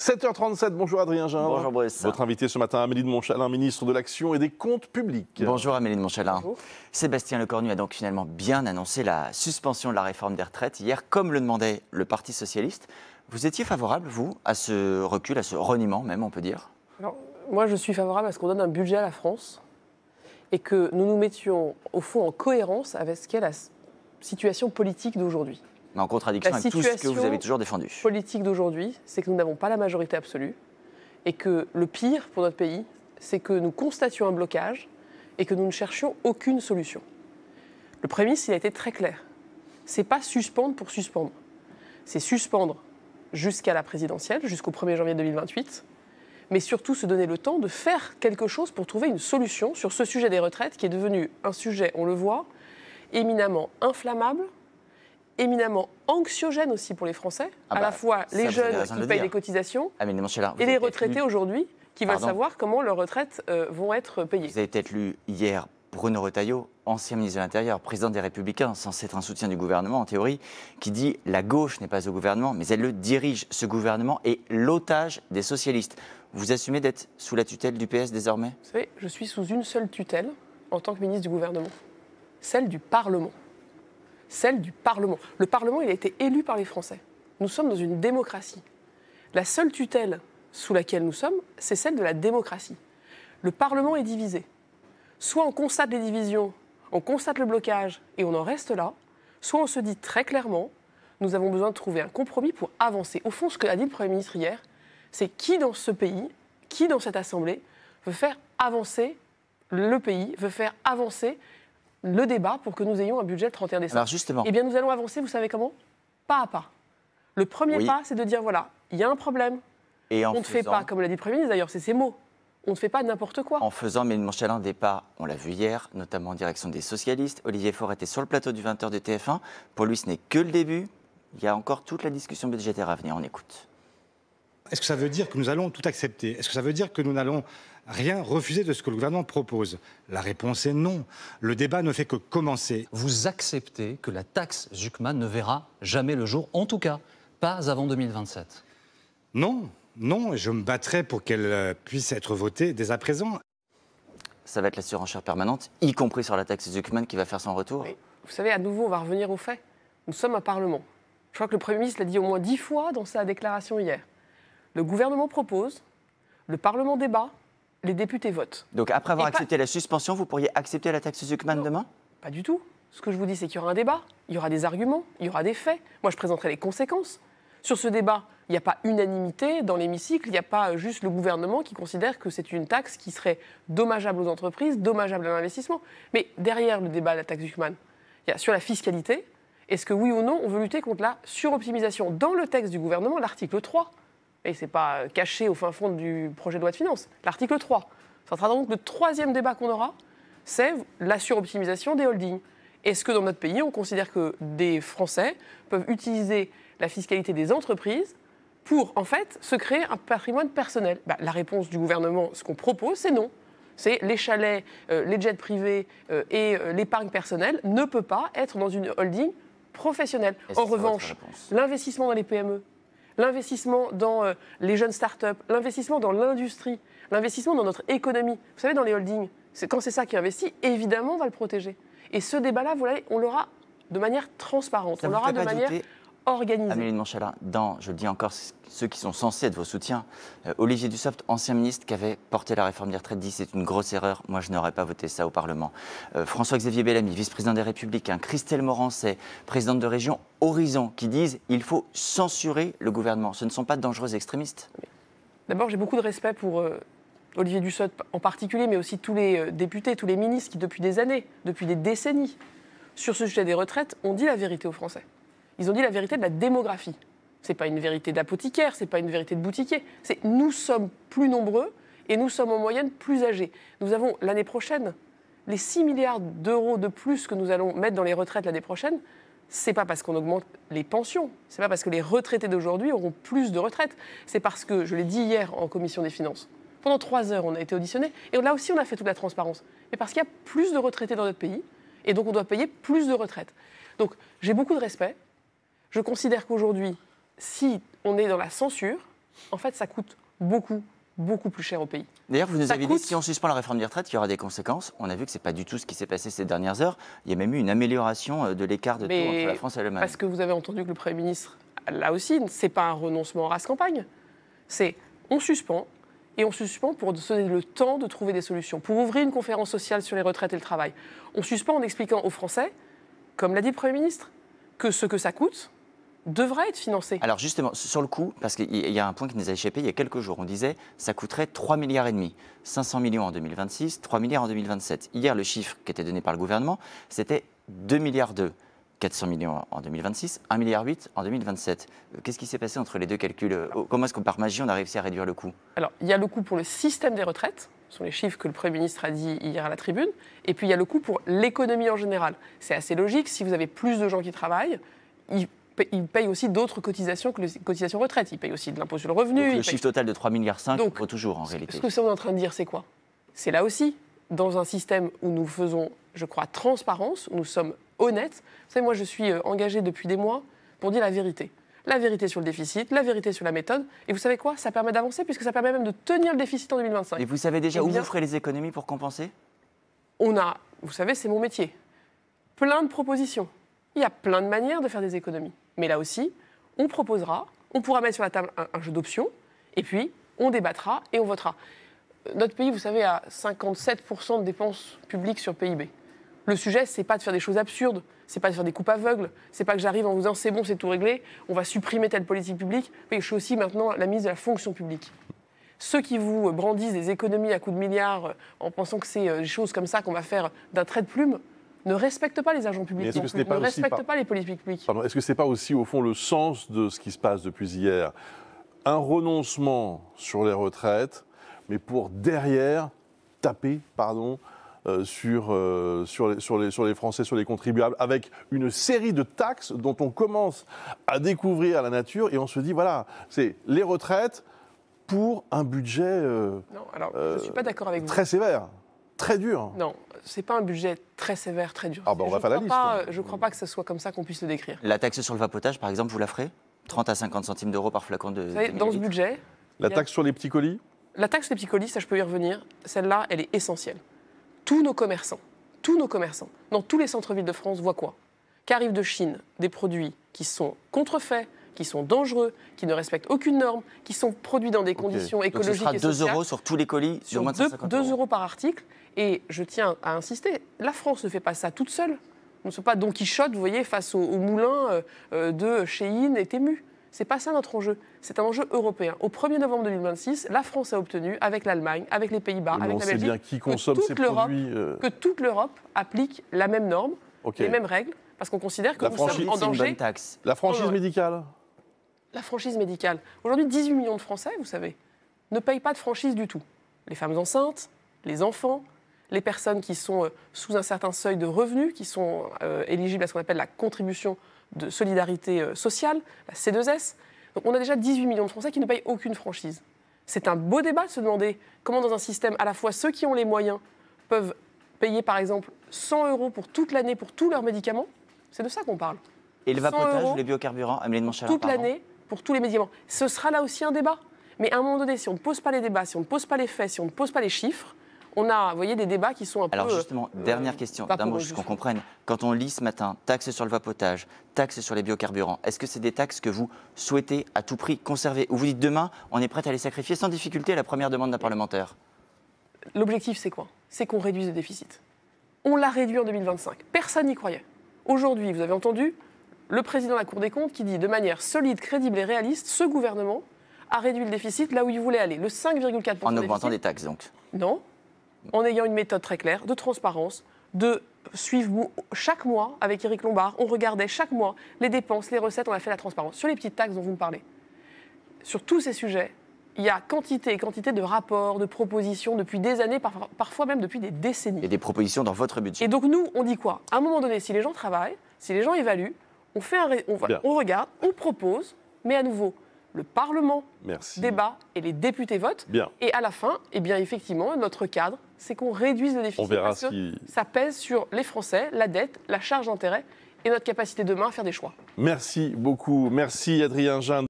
7h37, bonjour Adrien Gindre. Bonjour Boris. Votre invité ce matin, Amélie de Montchalin, ministre de l'Action et des Comptes Publics. Bonjour Amélie de Montchalin. Bonjour. Sébastien Lecornu a donc finalement bien annoncé la suspension de la réforme des retraites hier, comme le demandait le Parti Socialiste. Vous étiez favorable, vous, à ce recul, à ce reniement même, on peut dire? Alors, moi, je suis favorable à ce qu'on donne un budget à la France et que nous nous mettions, au fond, en cohérence avec ce qu'est la situation politique d'aujourd'hui. Mais en contradiction avec tout ce que vous avez toujours défendu. La politique d'aujourd'hui, c'est que nous n'avons pas la majorité absolue et que le pire pour notre pays, c'est que nous constations un blocage et que nous ne cherchions aucune solution. Le Premier ministre, il a été très clair. Ce n'est pas suspendre pour suspendre. C'est suspendre jusqu'à la présidentielle, jusqu'au 1er janvier 2028, mais surtout se donner le temps de faire quelque chose pour trouver une solution sur ce sujet des retraites qui est devenu un sujet, on le voit, éminemment inflammable, éminemment anxiogène aussi pour les Français, à la fois les jeunes qui payent des cotisations et les retraités aujourd'hui qui veulent savoir comment leurs retraites vont être payées. Vous avez peut-être lu hier Bruno Retailleau, ancien ministre de l'Intérieur, président des Républicains, censé être un soutien du gouvernement en théorie, qui dit « la gauche n'est pas au gouvernement, mais elle le dirige. Ce gouvernement est l'otage des socialistes ». Vous assumez d'être sous la tutelle du PS désormais? Vous savez, je suis sous une seule tutelle en tant que ministre du gouvernement, celle du Parlement. Celle du Parlement. Le Parlement, il a été élu par les Français. Nous sommes dans une démocratie. La seule tutelle sous laquelle nous sommes, c'est celle de la démocratie. Le Parlement est divisé. Soit on constate les divisions, on constate le blocage et on en reste là, soit on se dit très clairement, nous avons besoin de trouver un compromis pour avancer. Au fond, ce qu'a dit le Premier ministre hier, c'est qui dans ce pays, qui dans cette Assemblée veut faire avancer le pays, veut faire avancer le débat pour que nous ayons un budget le 31 décembre. Alors justement. Eh bien, nous allons avancer, vous savez comment? Pas à pas. Le premier pas, c'est de dire, voilà, il y a un problème. Et on ne fait pas, comme l'a dit le Premier ministre d'ailleurs, c'est ses mots, on ne fait pas n'importe quoi. En faisant, mais Montchalin, des pas, on l'a vu hier, notamment en direction des socialistes. Olivier Faure était sur le plateau du 20h de TF1. Pour lui, ce n'est que le début. Il y a encore toute la discussion budgétaire à venir. On écoute. Est-ce que ça veut dire que nous allons tout accepter? Est-ce que ça veut dire que nous n'allons rien refuser de ce que le gouvernement propose? La réponse est non. Le débat ne fait que commencer. Vous acceptez que la taxe Zucman ne verra jamais le jour, en tout cas, pas avant 2027? Non, non, et je me battrai pour qu'elle puisse être votée dès à présent. Ça va être la surenchère permanente, y compris sur la taxe Zucman qui va faire son retour. Oui. Vous savez, à nouveau, on va revenir aux faits. Nous sommes un Parlement. Je crois que le Premier ministre l'a dit au moins 10 fois dans sa déclaration hier. Le gouvernement propose, le Parlement débat, les députés votent. Donc après avoir accepté la suspension, vous pourriez accepter la taxe Zucman demain? Pas du tout. Ce que je vous dis, c'est qu'il y aura un débat, il y aura des arguments, il y aura des faits. Moi, je présenterai les conséquences. Sur ce débat, il n'y a pas unanimité dans l'hémicycle, il n'y a pas juste le gouvernement qui considère que c'est une taxe qui serait dommageable aux entreprises, dommageable à l'investissement. Mais derrière le débat de la taxe Zucman, il y a sur la fiscalité, est-ce que oui ou non, on veut lutter contre la suroptimisation? Dans le texte du gouvernement, l'article 3, et ce n'est pas caché au fin fond du projet de loi de finances, l'article 3, ça sera donc le troisième débat qu'on aura, c'est la suroptimisation des holdings. Est-ce que dans notre pays, on considère que des Français peuvent utiliser la fiscalité des entreprises pour, en fait, se créer un patrimoine personnel? La réponse du gouvernement, ce qu'on propose, c'est non. C'est les chalets, les jets privés et l'épargne personnelle ne peut pas être dans une holding professionnelle. En revanche, l'investissement dans les PME, l'investissement dans les jeunes start-up, l'investissement dans l'industrie, l'investissement dans notre économie, vous savez, dans les holdings, quand c'est ça qui investit, évidemment, on va le protéger. Et ce débat-là, on l'aura de manière transparente, on l'aura de manière organisée. Amélie de Montchalin, je le dis encore, ceux qui sont censés être vos soutiens, Olivier Dussopt, ancien ministre qui avait porté la réforme des retraites, dit c'est une grosse erreur, moi je n'aurais pas voté ça au Parlement. François-Xavier Bellamy, vice-président des Républicains, Christelle Morançais, présidente de région Horizon, qui disent il faut censurer le gouvernement. Ce ne sont pas de dangereux extrémistes? D'abord, j'ai beaucoup de respect pour Olivier Dussopt en particulier, mais aussi tous les députés, tous les ministres qui, depuis des années, depuis des décennies, sur ce sujet des retraites, ont dit la vérité aux Français. Ils ont dit la vérité de la démographie. Ce n'est pas une vérité d'apothicaire, ce n'est pas une vérité de boutiquier. C'est nous sommes plus nombreux et nous sommes en moyenne plus âgés. Nous avons l'année prochaine les 6 milliards d'euros de plus que nous allons mettre dans les retraites l'année prochaine. Ce n'est pas parce qu'on augmente les pensions, ce n'est pas parce que les retraités d'aujourd'hui auront plus de retraites. C'est parce que, je l'ai dit hier en commission des finances, pendant 3 heures on a été auditionnés et là aussi on a fait toute la transparence. Mais parce qu'il y a plus de retraités dans notre pays et donc on doit payer plus de retraites. Donc j'ai beaucoup de respect. Je considère qu'aujourd'hui, si on est dans la censure, En fait, ça coûte beaucoup plus cher au pays. D'ailleurs, vous nous Ça avez coûte- dit, si on suspend la réforme des retraites, il y aura des conséquences. On a vu que ce n'est pas du tout ce qui s'est passé ces dernières heures. Il y a même eu une amélioration de l'écart de taux Mais entre la France et l'Allemagne. Parce que vous avez entendu que le Premier ministre, là aussi, c'est pas un renoncement en race campagne. C'est on suspend, et on suspend pour se donner le temps de trouver des solutions, pour ouvrir une conférence sociale sur les retraites et le travail. On suspend en expliquant aux Français, comme l'a dit le Premier ministre, que ce que ça coûte devra être financé. Alors justement, sur le coup, parce qu'il y a un point qui nous a échappé il y a quelques jours, on disait ça coûterait 3,5 milliards, 500 millions en 2026, 3 milliards en 2027. Hier, le chiffre qui était donné par le gouvernement, c'était 2,2 milliards, 400 millions en 2026, 1,8 milliard en 2027. Qu'est-ce qui s'est passé entre les deux calculs? Comment est-ce que par magie, on a réussi à réduire le coût? Alors, il y a le coût pour le système des retraites, ce sont les chiffres que le Premier ministre a dit hier à la tribune, et puis il y a le coût pour l'économie en général. C'est assez logique, si vous avez plus de gens qui travaillent, ils payent aussi d'autres cotisations que les cotisations retraite. Ils payent aussi de l'impôt sur le revenu. Donc, le chiffre total de 3,5 milliards Donc, vaut toujours en réalité. Ce que on est en train de dire, c'est quoi? C'est là aussi, dans un système où nous faisons, je crois, transparence, où nous sommes honnêtes. Vous savez, moi, je suis engagée depuis des mois pour dire la vérité. La vérité sur le déficit, la vérité sur la méthode. Et vous savez quoi? Ça permet d'avancer, puisque ça permet même de tenir le déficit en 2025. Et vous savez déjà Eh où bien, vous ferez les économies pour compenser? On a, vous savez, c'est mon métier, plein de propositions. Il y a plein de manières de faire des économies. Mais là aussi, on proposera, on pourra mettre sur la table un jeu d'options, et puis on débattra et on votera. Notre pays, vous savez, a 57% de dépenses publiques sur PIB. Le sujet, c'est pas de faire des choses absurdes, c'est pas de faire des coupes aveugles, c'est pas que j'arrive en vous disant c'est bon, c'est tout réglé, on va supprimer telle politique publique. Mais je suis aussi maintenant la ministre de la fonction publique. Ceux qui vous brandissent des économies à coups de milliards en pensant que c'est des choses comme ça qu'on va faire d'un trait de plume, ne respectent pas les agents publics, est-ce que non ce plus, n'est pas ne aussi respectent pas les politiques publiques. Pardon, est-ce que ce n'est pas aussi, au fond, le sens de ce qui se passe depuis hier? Un renoncement sur les retraites, mais pour derrière taper, sur les Français, sur les contribuables, avec une série de taxes dont on commence à découvrir la nature et on se dit, voilà, c'est les retraites pour un budget Non, alors je ne suis pas d'accord avec vous. très sévère, très dur. Non, c'est pas un budget très sévère, très dur. Ah ben, on va faire la liste. Je ne crois pas que ce soit comme ça qu'on puisse le décrire. La taxe sur le vapotage, par exemple, vous la ferez? 30 à 50 centimes d'euros par flacon de Vous savez, dans ce millilitres. budget, La il y a- taxe sur les petits colis? la taxe des petits colis, ça je peux y revenir, celle-là, elle est essentielle. Tous nos commerçants, dans tous les centres-villes de France, voient quoi? Qu'arrivent de Chine des produits qui sont contrefaits, qui sont dangereux, qui ne respectent aucune norme, qui sont produits dans des conditions Donc ce écologiques sera et 2 sociales. euros sur tous les colis de Sur moins de 150 2 euros. euros par article. Et je tiens à insister, la France ne fait pas ça toute seule. Nous ne sommes pas Don Quichotte, vous voyez, face au moulin de Shein et Temu. Ce n'est pas ça notre enjeu. C'est un enjeu européen. Au 1er novembre 2026, la France a obtenu, avec l'Allemagne, avec les Pays-Bas, Mais avec on la sait Belgique, bien qui consomme toute ces l'Europe- produits. que toute l'Europe applique la même norme, Ok. les mêmes règles, parce qu'on considère que La nous franchise, sommes en C'est une bonne danger. taxe. La franchise Ouais. médicale? La franchise médicale. Aujourd'hui, 18 millions de Français, vous savez, ne payent pas de franchise du tout. Les femmes enceintes, les enfants, les personnes qui sont sous un certain seuil de revenus, qui sont éligibles à ce qu'on appelle la contribution de solidarité sociale, la C2S. Donc on a déjà 18 millions de Français qui ne payent aucune franchise. C'est un beau débat de se demander comment dans un système, à la fois ceux qui ont les moyens peuvent payer par exemple 100 euros pour toute l'année pour tous leurs médicaments. C'est de ça qu'on parle. Et le 100 vapotage euros ou les biocarburants, Amélie de Montchalin, Toute pardon. l'année pour tous les médicaments. Ce sera là aussi un débat. Mais à un moment donné, si on ne pose pas les débats, si on ne pose pas les faits, si on ne pose pas les chiffres, on a, vous voyez, des débats qui sont un Alors peu... justement, dernière question, d'un mot, juste qu'on comprenne. Quand on lit ce matin, taxe sur le vapotage, taxe sur les biocarburants, est-ce que c'est des taxes que vous souhaitez à tout prix conserver? Ou vous dites demain, on est prêt à les sacrifier sans difficulté à la première demande d'un parlementaire? L'objectif, c'est quoi? C'est qu'on réduise le déficit. On l'a réduit en 2025. Personne n'y croyait. Aujourd'hui, vous avez entendu le président de la Cour des comptes qui dit de manière solide, crédible et réaliste, ce gouvernement a réduit le déficit là où il voulait aller. Le 5,4% En de augmentant déficit. des taxes donc. Non, en ayant une méthode très claire de transparence, de suivre chaque mois avec Éric Lombard, on regardait chaque mois les dépenses, les recettes, on a fait la transparence. Sur les petites taxes dont vous me parlez, sur tous ces sujets, il y a quantité et quantité de rapports, de propositions depuis des années, parfois même depuis des décennies. Il y a des propositions dans votre budget. Et donc nous, on dit quoi? À un moment donné, si les gens travaillent, si les gens évaluent, on fait Bien. on regarde, on propose, mais à nouveau, le Parlement Merci. débat et les députés votent. Bien. Et à la fin, eh bien, effectivement, notre cadre, c'est qu'on réduise le déficit. On verra parce que si- ça pèse sur les Français, la dette, la charge d'intérêt et notre capacité demain à faire des choix. Merci beaucoup. Merci Adrien Jeanne.